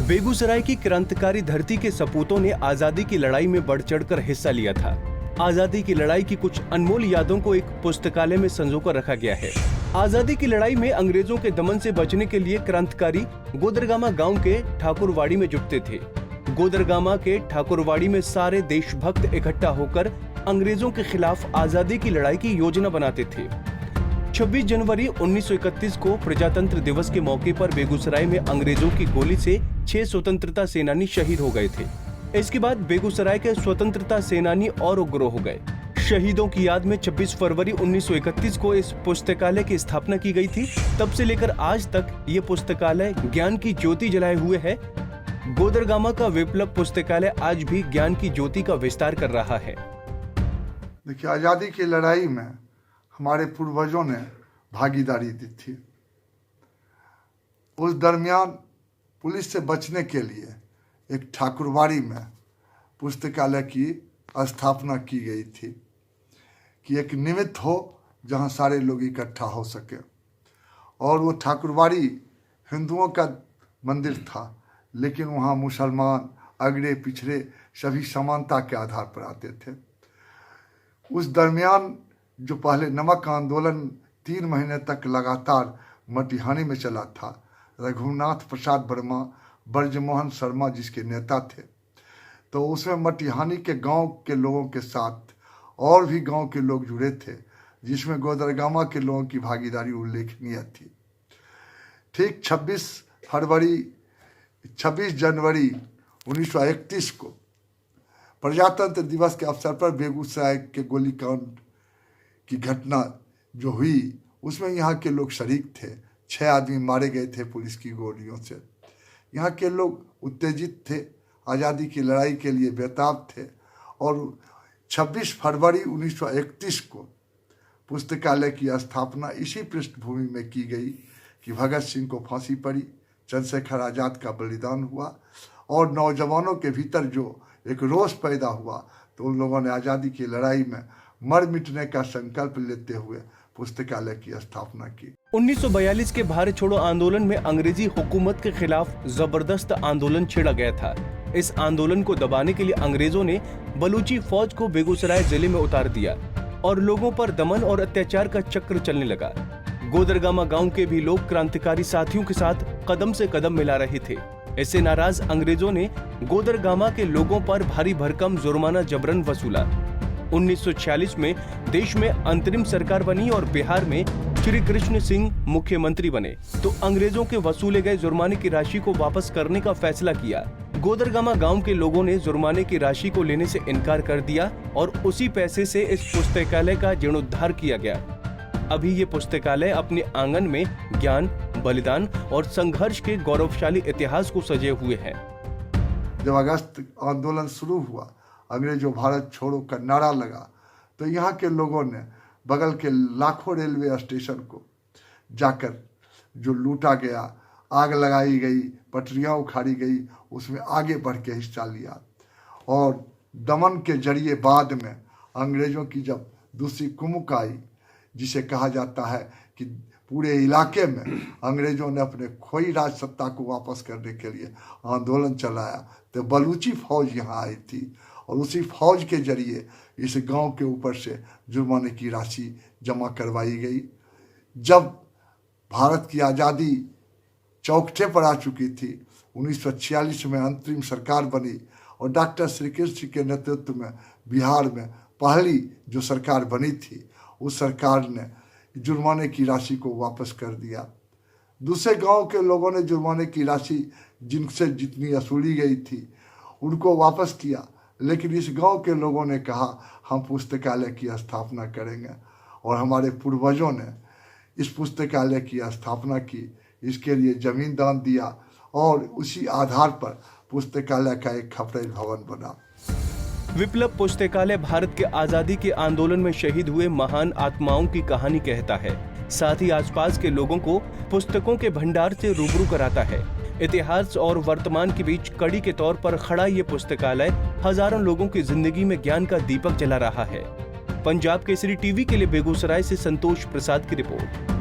बेगूसराय की क्रांतिकारी धरती के सपूतों ने आजादी की लड़ाई में बढ़ चढ़कर हिस्सा लिया था। आजादी की लड़ाई की कुछ अनमोल यादों को एक पुस्तकालय में संजोकर रखा गया है। आजादी की लड़ाई में अंग्रेजों के दमन से बचने के लिए क्रांतिकारी गोदरगामा गांव के ठाकुरवाड़ी में जुटते थे। गोदरगामा के ठाकुरवाड़ी में सारे देशभक्त इकट्ठा होकर अंग्रेजों के खिलाफ आजादी की लड़ाई की योजना बनाते थे। 26 जनवरी 1931 को प्रजातंत्र दिवस के मौके पर बेगूसराय में अंग्रेजों की गोली से 6 स्वतंत्रता सेनानी शहीद हो गए थे। इसके बाद बेगूसराय के स्वतंत्रता सेनानी और उग्र हो गए। शहीदों की याद में 26 फरवरी 1931 को इस पुस्तकालय की स्थापना की गई थी। तब से लेकर आज तक ये पुस्तकालय ज्ञान की ज्योति जलाए हुए है। गोदरगामा का विप्लव पुस्तकालय आज भी ज्ञान की ज्योति का विस्तार कर रहा है। देखिए, आज़ादी की लड़ाई में हमारे पूर्वजों ने भागीदारी दी थी। उस दरमियान पुलिस से बचने के लिए एक ठाकुरवाड़ी में पुस्तकालय की स्थापना की गई थी कि एक निमित्त हो जहां सारे लोग इकट्ठा हो सके। और वो ठाकुरवाड़ी हिंदुओं का मंदिर था, लेकिन वहां मुसलमान अगड़े पिछड़े सभी समानता के आधार पर आते थे। उस दरमियान जो पहले नमक आंदोलन 3 महीने तक लगातार मटिहानी में चला था, रघुनाथ प्रसाद वर्मा, ब्रजमोहन शर्मा जिसके नेता थे, तो उसमें मटिहानी के गांव के लोगों के साथ और भी गांव के लोग जुड़े थे, जिसमें गोदरगामा के लोगों की भागीदारी उल्लेखनीय थी। ठीक 26 जनवरी 1931 को प्रजातंत्र दिवस के अवसर पर बेगूसराय के गोलीकांड की घटना जो हुई, उसमें यहाँ के लोग शरीक थे। 6 आदमी मारे गए थे पुलिस की गोलियों से। यहाँ के लोग उत्तेजित थे, आज़ादी की लड़ाई के लिए बेताब थे। और 26 फरवरी 1931 को पुस्तकालय की स्थापना इसी पृष्ठभूमि में की गई कि भगत सिंह को फांसी पड़ी, चंद्रशेखर आज़ाद का बलिदान हुआ और नौजवानों के भीतर जो एक रोष पैदा हुआ, तो उन लोगों ने आज़ादी की लड़ाई में मर मिटने का संकल्प लेते हुए पुस्तकालय की स्थापना की। 1942 के भारत छोड़ो आंदोलन में अंग्रेजी हुकूमत के खिलाफ जबरदस्त आंदोलन छेड़ा गया था। इस आंदोलन को दबाने के लिए अंग्रेजों ने बलूची फौज को बेगूसराय जिले में उतार दिया और लोगों पर दमन और अत्याचार का चक्र चलने लगा। गोदरगामा गांव के भी लोग क्रांतिकारी साथियों के साथ कदम से कदम मिला रहे थे। इससे नाराज अंग्रेजों ने गोदरगामा के लोगों पर भारी भरकम जुर्माना जबरन वसूला। 1946 में देश में अंतरिम सरकार बनी और बिहार में श्री कृष्ण सिंह मुख्यमंत्री बने, तो अंग्रेजों के वसूले गए जुर्माने की राशि को वापस करने का फैसला किया। गोदरगामा गांव के लोगों ने जुर्माने की राशि को लेने से इनकार कर दिया और उसी पैसे से इस पुस्तकालय का जीर्णोद्धार किया गया। अभी ये पुस्तकालय अपने आंगन में ज्ञान, बलिदान और संघर्ष के गौरवशाली इतिहास को सजे हुए है। जब अगस्त आंदोलन शुरू हुआ, अंग्रेजों भारत छोड़ो का नारा लगा, तो यहाँ के लोगों ने बगल के लाखों रेलवे स्टेशन को जाकर जो लूटा गया, आग लगाई गई, पटरियाँ उखाड़ी गई, उसमें आगे बढ़ के हिस्सा लिया। और दमन के जरिए बाद में अंग्रेजों की जब दूसरी कुमुक आई, जिसे कहा जाता है कि पूरे इलाके में अंग्रेजों ने अपने खोई राज सत्ता को वापस करने के लिए आंदोलन चलाया, तो बलूची फौज यहाँ आई थी और उसी फौज के जरिए इस गांव के ऊपर से जुर्माने की राशि जमा करवाई गई। जब भारत की आज़ादी चौखटे पर आ चुकी थी, 1946 में अंतरिम सरकार बनी और डॉक्टर श्री कृष्ण के नेतृत्व में बिहार में पहली जो सरकार बनी थी, उस सरकार ने जुर्माने की राशि को वापस कर दिया। दूसरे गांव के लोगों ने जुर्माने की राशि जिनसे जितनी वसूली गई थी उनको वापस किया, लेकिन इस गांव के लोगों ने कहा हम पुस्तकालय की स्थापना करेंगे और हमारे पूर्वजों ने इस पुस्तकालय की स्थापना की, इसके लिए जमीन दान दिया और उसी आधार पर पुस्तकालय का एक खपरेल भवन बना। विप्लव पुस्तकालय भारत के आजादी के आंदोलन में शहीद हुए महान आत्माओं की कहानी कहता है। साथ ही आसपास के लोगों को पुस्तकों के भंडार से रूबरू कराता है। इतिहास और वर्तमान के बीच कड़ी के तौर पर खड़ा ये पुस्तकालय हजारों लोगों की जिंदगी में ज्ञान का दीपक जला रहा है। पंजाब केसरी टीवी के लिए बेगूसराय से संतोष प्रसाद की रिपोर्ट।